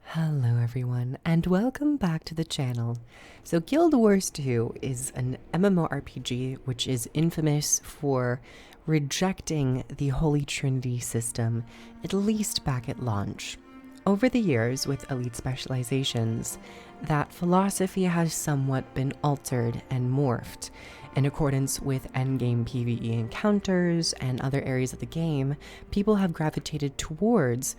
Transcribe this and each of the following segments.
Hello everyone, and welcome back to the channel. So Guild Wars 2 is an MMORPG which is infamous for rejecting the Holy Trinity system, at least back at launch. Over the years, with elite specializations, that philosophy has somewhat been altered and morphed. In accordance with endgame PvE encounters and other areas of the game, people have gravitated towards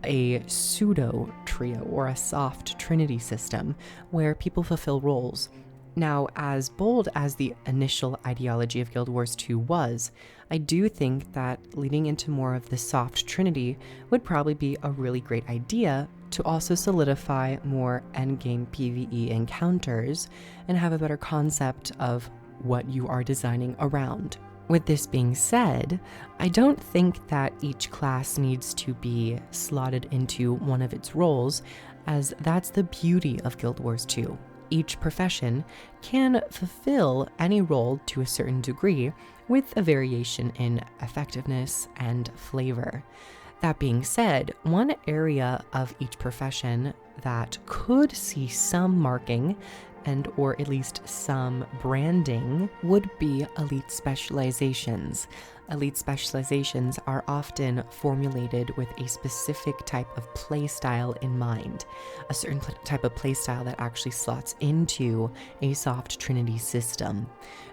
a pseudo trio or a soft trinity system where people fulfill roles. Now, as bold as the initial ideology of Guild Wars 2 was, I do think that leading into more of the soft trinity would probably be a really great idea to also solidify more endgame PvE encounters and have a better concept of what you are designing around. With this being said, I don't think that each class needs to be slotted into one of its roles, as that's the beauty of Guild Wars 2. Each profession can fulfill any role to a certain degree, with a variation in effectiveness and flavor. That being said, one area of each profession that could see some marking and or at least some branding would be elite specializations. Elite specializations are often formulated with a specific type of playstyle in mind, a certain type of playstyle that actually slots into a soft trinity system.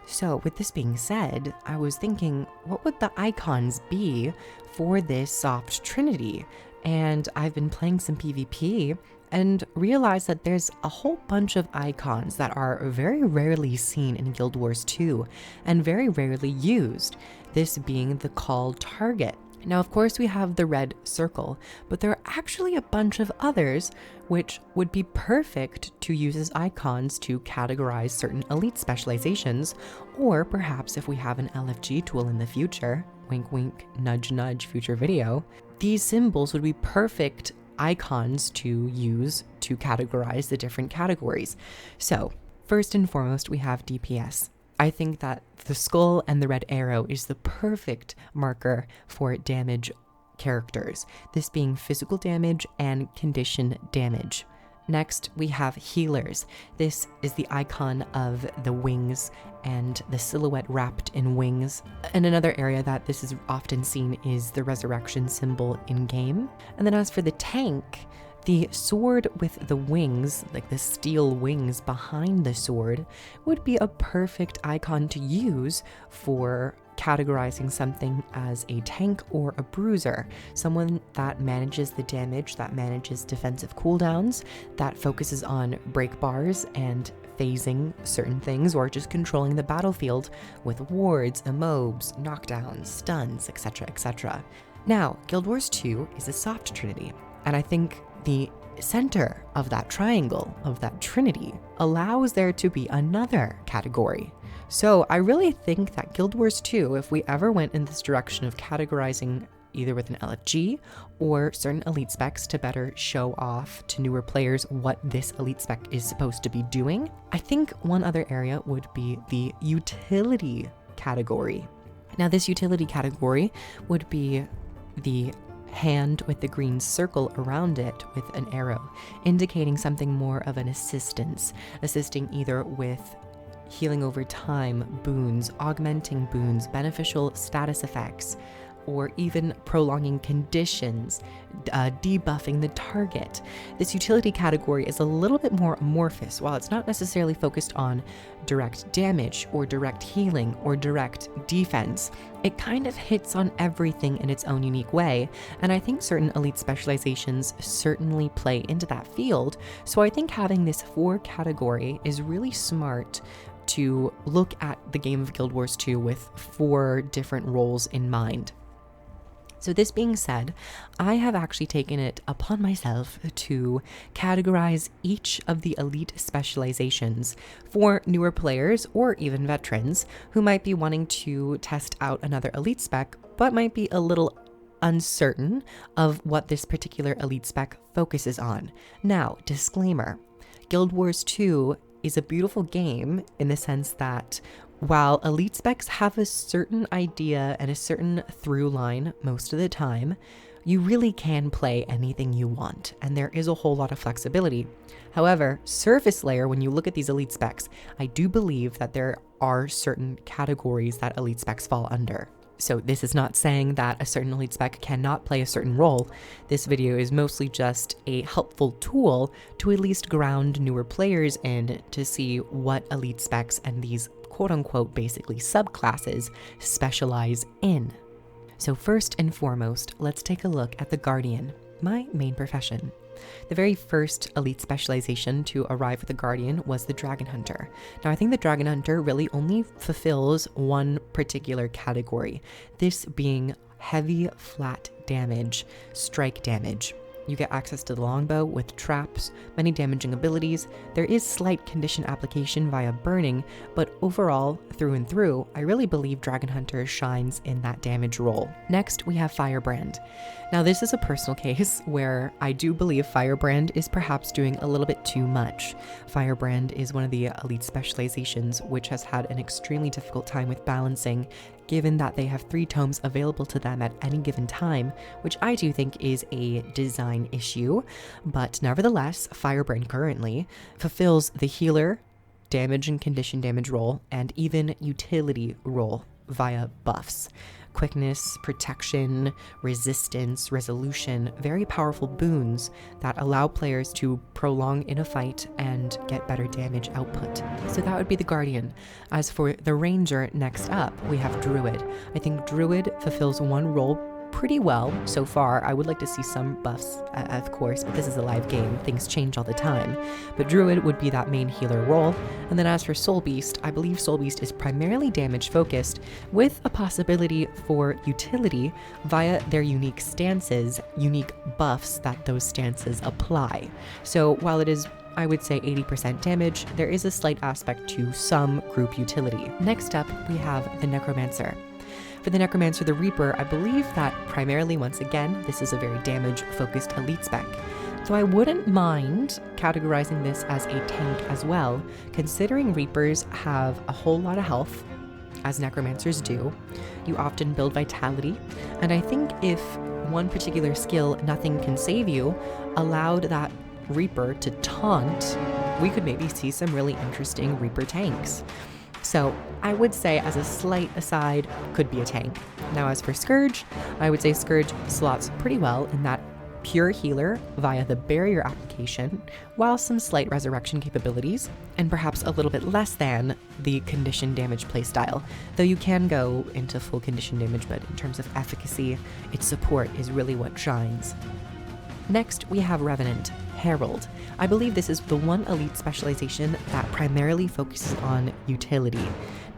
So with this being said, I was thinking, what would the icons be for this soft trinity? And I've been playing some PvP and realized that there's a whole bunch of icons that are very rarely seen in Guild Wars 2 and very rarely used, this being the called target. Now, of course, we have the red circle, but there are actually a bunch of others which would be perfect to use as icons to categorize certain elite specializations, or perhaps if we have an LFG tool in the future, wink wink, nudge nudge, future video, these symbols would be perfect icons to use to categorize the different categories. So first and foremost, we have DPS. I think that the skull and the red arrow is the perfect marker for damage characters, this being physical damage and condition damage. Next, we have healers. This is the icon of the wings and the silhouette wrapped in wings. And another area that this is often seen is the resurrection symbol in game. And then as for the tank, the sword with the wings, like the steel wings behind the sword, would be a perfect icon to use for categorizing something as a tank or a bruiser, someone that manages the damage, that manages defensive cooldowns, that focuses on break bars and phasing certain things, or just controlling the battlefield with wards, immobes, knockdowns, stuns, etc., etc. Now, Guild Wars 2 is a soft trinity, and I think the center of that triangle, of that trinity, allows there to be another category. So I really think that Guild Wars 2, if we ever went in this direction of categorizing either with an LFG or certain elite specs to better show off to newer players what this elite spec is supposed to be doing, I think one other area would be the utility category. Now, this utility category would be the hand with the green circle around it with an arrow, indicating something more of an assistance, assisting either with healing over time, boons, augmenting boons, beneficial status effects, or even prolonging conditions, debuffing the target. This utility category is a little bit more amorphous. While it's not necessarily focused on direct damage or direct healing or direct defense, it kind of hits on everything in its own unique way, and I think certain elite specializations certainly play into that field. So I think having this 4 category is really smart to look at the game of Guild Wars 2 with 4 different roles in mind. So this being said, I have actually taken it upon myself to categorize each of the elite specializations for newer players or even veterans who might be wanting to test out another elite spec, but might be a little uncertain of what this particular elite spec focuses on. Now, disclaimer, Guild Wars 2 is a beautiful game in the sense that While elite specs have a certain idea and a certain through line most of the time, you really can play anything you want, and there is a whole lot of flexibility. However, surface layer, when you look at these elite specs, I do believe that there are certain categories that elite specs fall under. So this is not saying that a certain elite spec cannot play a certain role. This video is mostly just a helpful tool to at least ground newer players in to see what elite specs and these quote-unquote basically subclasses specialize in. So first and foremost, let's take a look at the Guardian, my main profession. The very first elite specialization to arrive with the Guardian was the Dragon Hunter. Now I think the Dragon Hunter really only fulfills one particular category, this being heavy flat damage, strike damage. You get access to the longbow with traps, many damaging abilities. There is slight condition application via burning, but overall, through and through, I really believe Dragon Hunter shines in that damage role. Next, we have Firebrand. Now this is a personal case where I do believe Firebrand is perhaps doing a little bit too much. Firebrand is one of the elite specializations which has had an extremely difficult time with balancing, given that they have 3 tomes available to them at any given time, which I do think is a design issue. But nevertheless, Firebrand currently fulfills the healer, damage and condition damage role, and even utility role via buffs. Quickness, protection, resistance, resolution, very powerful boons that allow players to prolong in a fight and get better damage output. So that would be the Guardian. As for the Ranger, next up, we have Druid. I think Druid fulfills one role pretty well so far. I would like to see some buffs, of course, but this is a live game. Things change all the time. But Druid would be that main healer role. And then as for Soul Beast, I believe Soul Beast is primarily damage focused with a possibility for utility via their unique stances, unique buffs that those stances apply. So while it is, I would say, 80% damage, there is a slight aspect to some group utility. Next up, we have the Necromancer. For the Necromancer, the Reaper, I believe that primarily, once again, this is a very damage-focused elite spec. So I wouldn't mind categorizing this as a tank as well, considering Reapers have a whole lot of health, as Necromancers do. You often build Vitality, and I think if one particular skill, Nothing Can Save You, allowed that Reaper to taunt, we could maybe see some really interesting Reaper tanks. So I would say, as a slight aside, could be a tank. Now as for Scourge, I would say Scourge slots pretty well in that pure healer via the barrier application, while some slight resurrection capabilities, and perhaps a little bit less than the condition damage playstyle, though you can go into full condition damage, but in terms of efficacy, its support is really what shines. Next, we have Revenant, Herald. I believe this is the one elite specialization that primarily focuses on utility.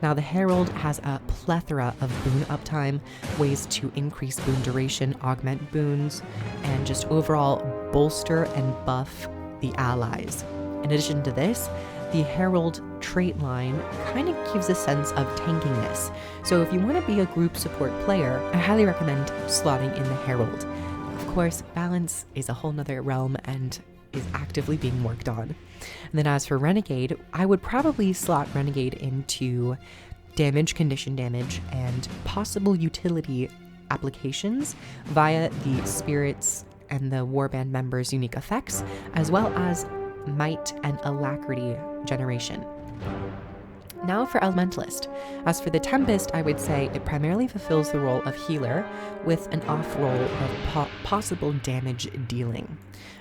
Now, the Herald has a plethora of boon uptime, ways to increase boon duration, augment boons, and just overall bolster and buff the allies. In addition to this, the Herald trait line kind of gives a sense of tankiness. So if you want to be a group support player, I highly recommend slotting in the Herald. Of course, balance is a whole nother realm and is actively being worked on. And then as for Renegade, I would probably slot Renegade into damage, condition damage, and possible utility applications via the spirits and the Warband members' unique effects, as well as might and alacrity generation. Now for Elementalist. As for the Tempest, I would say it primarily fulfills the role of healer with an off role of possible damage dealing.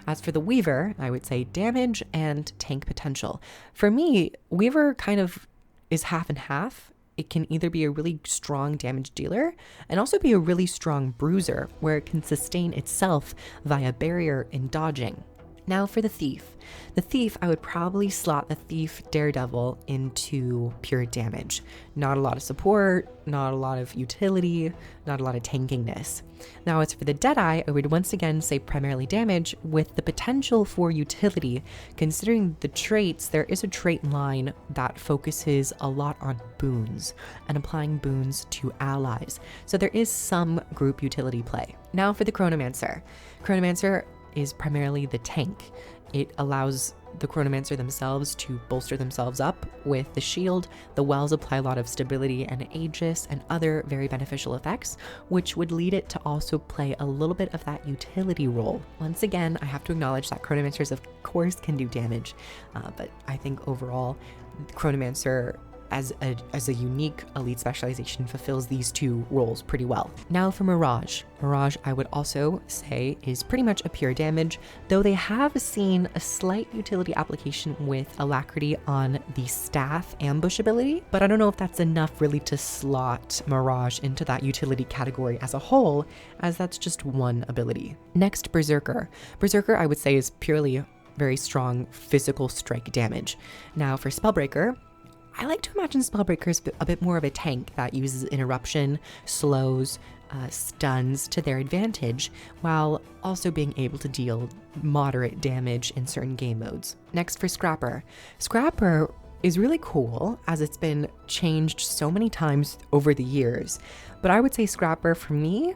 As for the Weaver, I would say damage and tank potential. For me, Weaver kind of is half and half. It can either be a really strong damage dealer and also be a really strong bruiser, where it can sustain itself via barrier and dodging. Now for the Thief. The Thief, I would probably slot the Thief Daredevil into pure damage. Not a lot of support, not a lot of utility, not a lot of tankiness. Now as for the Deadeye, I would once again say primarily damage with the potential for utility. Considering the traits, there is a trait line that focuses a lot on boons and applying boons to allies. So there is some group utility play. Now for the Chronomancer. Chronomancer is primarily the tank. It allows the Chronomancer themselves to bolster themselves up with the shield. The wells apply a lot of stability and aegis and other very beneficial effects, which would lead it to also play a little bit of that utility role. Once again, I have to acknowledge that Chronomancers of course can do damage, but I think overall Chronomancer as a unique elite specialization fulfills these two roles pretty well. Now for Mirage. Mirage, I would also say, is pretty much a pure damage, though they have seen a slight utility application with Alacrity on the staff ambush ability, but I don't know if that's enough really to slot Mirage into that utility category as a whole, as that's just one ability. Next, Berserker. Berserker, I would say, is purely very strong physical strike damage. Now for Spellbreaker, I like to imagine Spellbreaker is a bit more of a tank that uses interruption, slows, stuns to their advantage, while also being able to deal moderate damage in certain game modes. Next for Scrapper. Scrapper is really cool as it's been changed so many times over the years, but I would say Scrapper for me,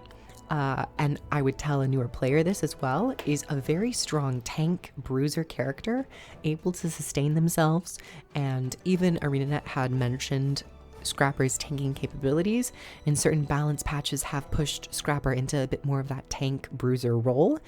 and I would tell a newer player this as well, is a very strong tank bruiser character, able to sustain themselves, and even ArenaNet had mentioned Scrapper's tanking capabilities, and certain balance patches have pushed Scrapper into a bit more of that tank bruiser role.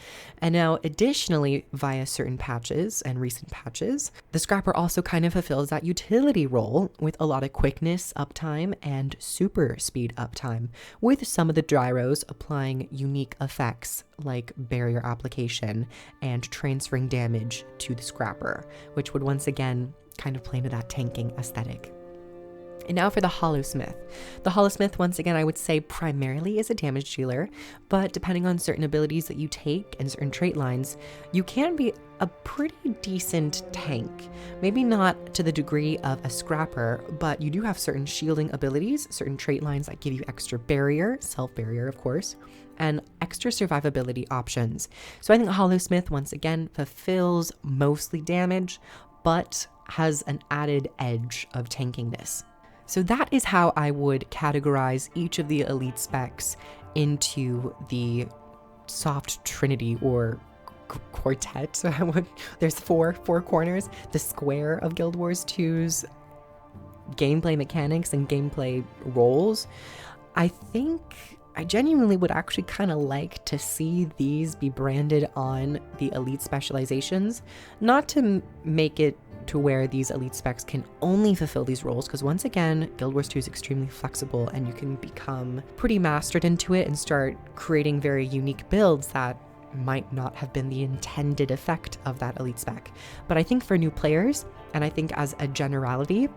And now additionally, via certain patches and recent patches, the Scrapper also kind of fulfills that utility role with a lot of quickness uptime and super speed uptime, with some of the gyros applying unique effects like barrier application and transferring damage to the Scrapper, which would once again kind of play into that tanking aesthetic. And now for the Hollowsmith. The Hollowsmith, once again, I would say primarily is a damage dealer, but depending on certain abilities that you take and certain trait lines, you can be a pretty decent tank. Maybe not to the degree of a Scrapper, but you do have certain shielding abilities, certain trait lines that give you extra barrier, self-barrier of course, and extra survivability options. So I think Hollowsmith, once again, fulfills mostly damage, but has an added edge of tankiness. So that is how I would categorize each of the elite specs into the soft trinity or quartet. So there's four corners: the square of Guild Wars 2's gameplay mechanics and gameplay roles. I think I genuinely would actually kind of like to see these be branded on the elite specializations, not to make it to where these elite specs can only fulfill these roles, because once again, Guild Wars 2 is extremely flexible and you can become pretty mastered into it and start creating very unique builds that might not have been the intended effect of that elite spec. But I think for new players, and I think as a generality,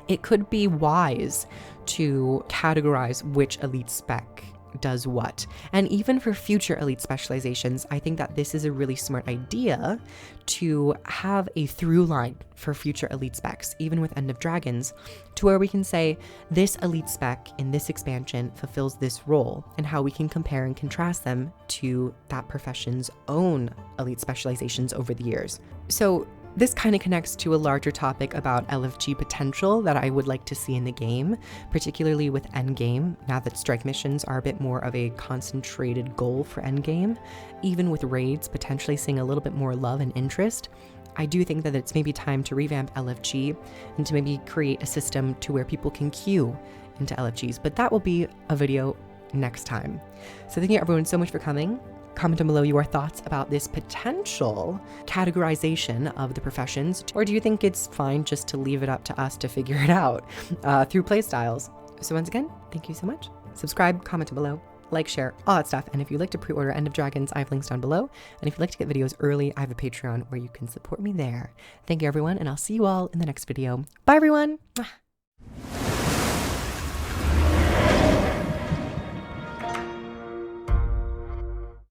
it could be wise to categorize which elite spec does what. And even for future elite specializations, I think that this is a really smart idea to have a through line for future elite specs, even with End of Dragons, to where we can say this elite spec in this expansion fulfills this role, and how we can compare and contrast them to that profession's own elite specializations over the years. So this kind of connects to a larger topic about LFG potential that I would like to see in the game, particularly with endgame, now that strike missions are a bit more of a concentrated goal for endgame. Even with raids potentially seeing a little bit more love and interest, I do think that it's maybe time to revamp LFG and to maybe create a system to where people can queue into LFGs, but that will be a video next time. So thank you everyone so much for coming. Comment down below your thoughts about this potential categorization of the professions, or do you think it's fine just to leave it up to us to figure it out through playstyles? So once again, thank you so much. Subscribe, comment down below, like, share, all that stuff. And if you'd like to pre-order End of Dragons, I have links down below. And if you'd like to get videos early, I have a Patreon where you can support me there. Thank you everyone, and I'll see you all in the next video. Bye everyone!